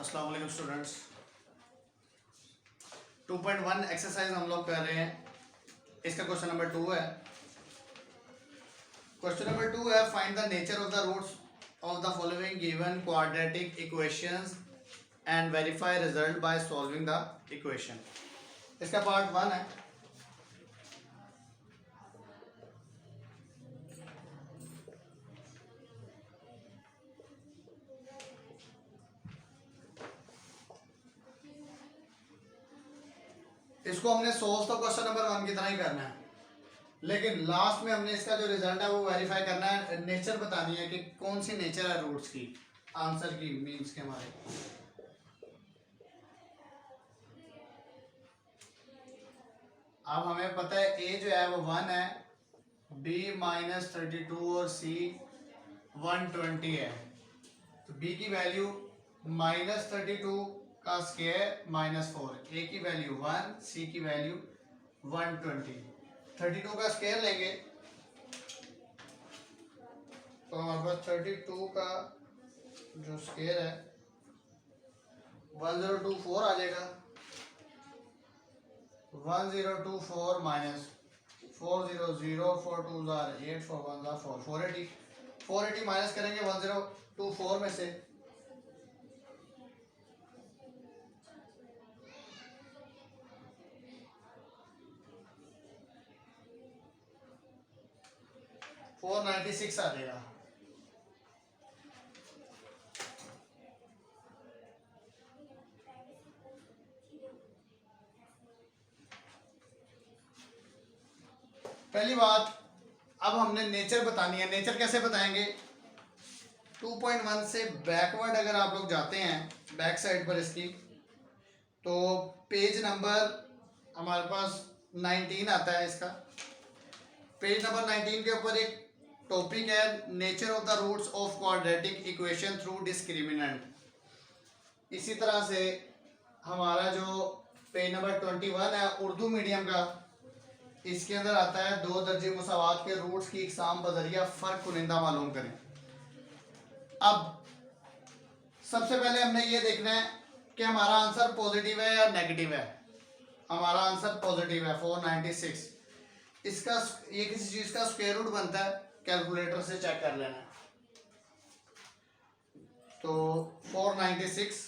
अस्सलाम वालेकुम students. 2.1 exercise हम लोग कर रहे हैं। इसका क्वेश्चन नंबर 2 है। क्वेश्चन नंबर 2 है, find the nature of the roots of the following given quadratic equations and verify result by solving the equation. इसका पार्ट 1 है। इसको हमने सोल्व तो क्वेश्चन नंबर 1 की तरह ही करना है, लेकिन लास्ट में हमने इसका जो रिजल्ट है वो वेरीफाई करना है, नेचर बतानी है कि कौन सी नेचर है रूट्स की, आंसर की, मीन्स के हमारे। अब हमें पता है ए जो है वो 1 है, बी -32 और सी 120 है। तो बी की वैल्यू -32 का स्क्वायर -4, ए की वैल्यू 1, सी की वैल्यू 120। 32 का स्क्वायर लेंगे तो हमारे पास 32 का जो स्क्वायर है 1024 आ जाएगा। 1024 माइनस 400, 4 2 8, 4 1 4, 480। 480 माइनस करेंगे 1024 में से, फोर 96 आ जाएगा। पहली बात, अब हमने नेचर बतानी है। नेचर कैसे बताएंगे? 2.1 से बैकवर्ड अगर आप लोग जाते हैं बैक साइड पर इसकी, तो पेज नंबर हमारे पास 19 आता है। इसका पेज नंबर 19 के ऊपर एक टॉपिक है, nature of the roots of quadratic equation through discriminant. इसी तरह से हमारा जो पेज नंबर 21 है उर्दू मीडियम का, इसके अंदर आता है दो दर्जे मुसावात के रूट्स की इकसाम बजरिया फ़र्क कुनिंदा मालूम करें। अब सबसे पहले हमने ये देखना है कि हमारा आंसर पॉजिटिव है या नेगेटिव है। हमारा आंसर पॉजिटिव है 496। इसका ये किसी चीज़ का स्क्वायर रूट बनता है, कैलकुलेटर से चेक कर लेना है। तो 496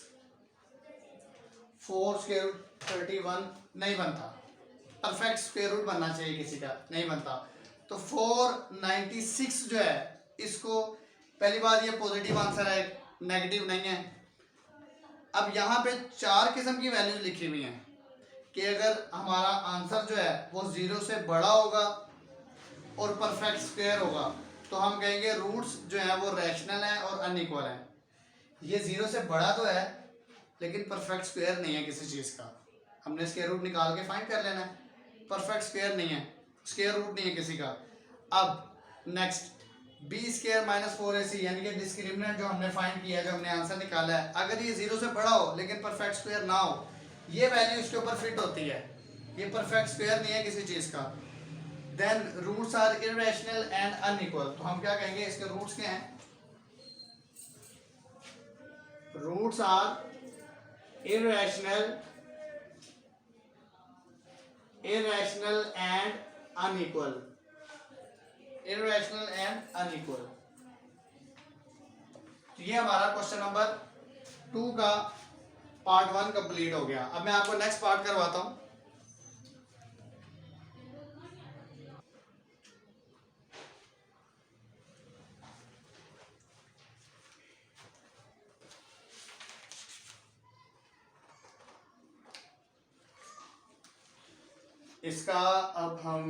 4 स्क्वायर रूट 31 नहीं बनता, परफेक्ट स्क्वायर रूट बनना चाहिए, किसी का नहीं बनता। तो 496 जो है, इसको पहली बात ये पॉजिटिव आंसर है, नेगेटिव नहीं है। अब यहाँ पे 4 किस्म की वैल्यूज लिखी हुई हैं कि अगर हमारा आंसर जो है वो 0 से बड़ा होगा और परफेक्ट स्क्वायर होगा तो हम कहेंगे रूट्स जो है वो रैशनल है और अनइक्वल है। ये 0 से बड़ा तो है लेकिन परफेक्ट स्क्वायर नहीं है किसी चीज़ का, हमने स्क्वायर रूट निकाल के फाइंड कर लेना है। परफेक्ट स्क्वायर नहीं है, स्क्वायर रूट नहीं है किसी का। अब नेक्स्ट, बी स्क्वायर -4ac यानी कि डिस्क्रिमिनेंट जो हमने फाइंड किया है, जो हमने आंसर निकाला है, अगर ये 0 से बड़ा हो लेकिन परफेक्ट स्क्वायर ना हो, ये वैल्यू इसके ऊपर फिट होती है, ये परफेक्ट स्क्वायर नहीं है किसी चीज़ का। Then roots are irrational and unequal. तो हम क्या कहेंगे, इसके रूट्स क्या हैं? Roots are irrational and unequal. Irrational and unequal. तो ये हमारा क्वेश्चन नंबर 2 का पार्ट 1 कंप्लीट हो गया। अब मैं आपको नेक्स्ट पार्ट करवाता हूं। इसका अब हम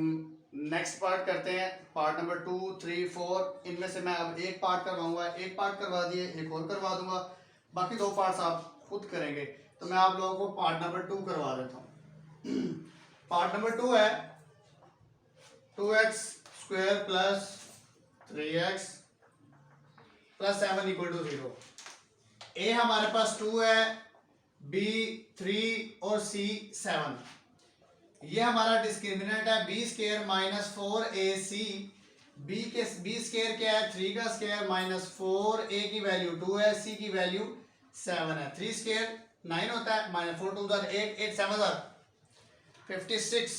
नेक्स्ट पार्ट करते हैं, पार्ट नंबर 2, 3, 4। इनमें से मैं अब एक पार्ट करवाऊंगा, एक पार्ट करवा दिए, एक और करवा दूंगा, बाकी 2 पार्ट्स आप खुद करेंगे। तो मैं आप लोगों को पार्ट नंबर 2 करवा देता हूँ। पार्ट नंबर 2 है 2x square plus 3x plus 7 = 0। ए हमारे पास 2 है, बी 3 और सी 7। ये हमारा डिस्क्रिमिनेंट है B square -4ac। B square क्या है? 3 का स्क्वायर -4, ए की वैल्यू 2 है, सी की वैल्यू 7 है। 3 स्क्वायर 9 होता है, माइनस 4 टू 8, 8 7 56।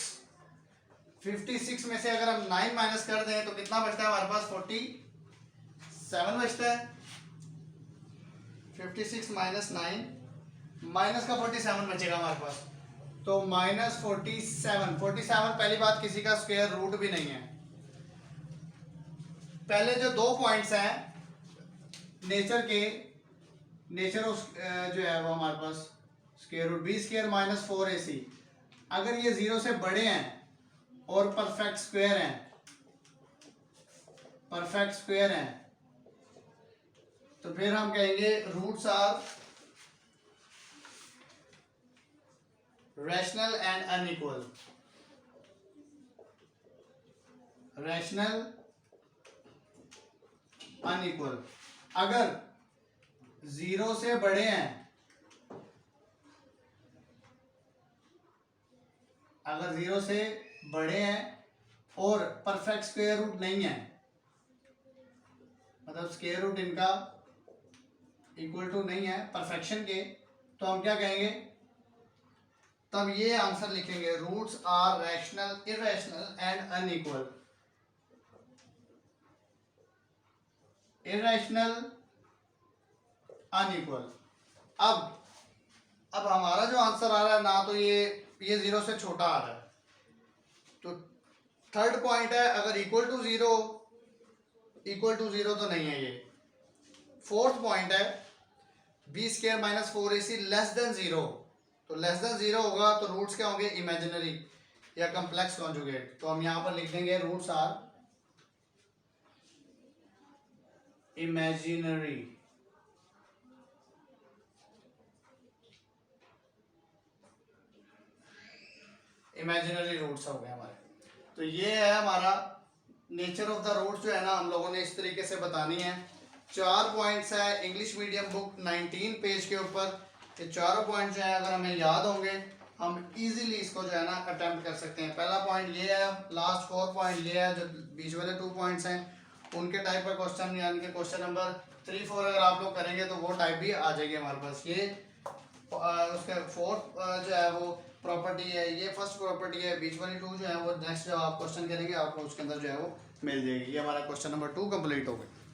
56 में से अगर हम 9 माइनस कर दें तो कितना बचता है हमारे पास? 47 बचता है। 56 माइनस 9, माइनस का 47 बचेगा हमारे पास। तो माइनस 47। 47 पहली बात किसी का स्क्वायर रूट भी नहीं है। पहले जो दो पॉइंट्स हैं नेचर के, नेचर जो है वो हमारे पास square root b square minus 4ac, अगर ये 0 से बड़े हैं और परफेक्ट स्क्वायर हैं, परफेक्ट स्क्वायर हैं, तो फिर हम कहेंगे roots are rational and unequal. Rational unequal. अगर 0 से बड़े हैं, अगर 0 से बड़े हैं और परफेक्ट स्क्वायर रूट नहीं है, मतलब स्क्वायर रूट इनका इक्वल टू नहीं है परफेक्शन के, तो हम क्या कहेंगे? तब ये आंसर लिखेंगे roots are rational, irrational and unequal. Irrational, unequal. अब हमारा जो आंसर आ रहा है ना, तो ये 0 से छोटा आ रहा है, तो थर्ड पॉइंट है अगर इक्वल टू 0, इक्वल टू 0 तो नहीं है ये। फोर्थ पॉइंट है B square minus 4ac less than 0, तो लेस देन 0 होगा तो रूट्स क्या होंगे? इमेजिनरी या कॉम्प्लेक्स कॉन्जुगेट। तो हम यहां पर लिख देंगे roots are imaginary. Imaginary roots हो गए हमारे। तो ये है हमारा नेचर ऑफ द रूट्स, जो है ना हम लोगों ने इस तरीके से बतानी है। 4 पॉइंट्स है इंग्लिश मीडियम बुक 19 पेज के ऊपर। ये चारों पॉइंट जो है अगर हमें याद होंगे हम इजीली इसको जो है ना अटेम्प्ट कर सकते हैं। पहला पॉइंट ये है, लास्ट 4 पॉइंट ये है, जो बीच वाले 2 पॉइंट्स हैं उनके टाइप का क्वेश्चन, यानी कि क्वेश्चन नंबर 3 4 अगर आप लोग करेंगे तो वो टाइप भी आ जाएगी हमारे पास। ये उसका फोर्थ जो है वो प्रॉपर्टी है, ये फर्स्ट प्रॉपर्टी है, बीच वाली 2 जो है वो नेक्स्ट जो आप क्वेश्चन करेंगे आपको उसके अंदर जो है वो मिल जाएगी। ये हमारा क्वेश्चन नंबर 2 कंप्लीट हो गया।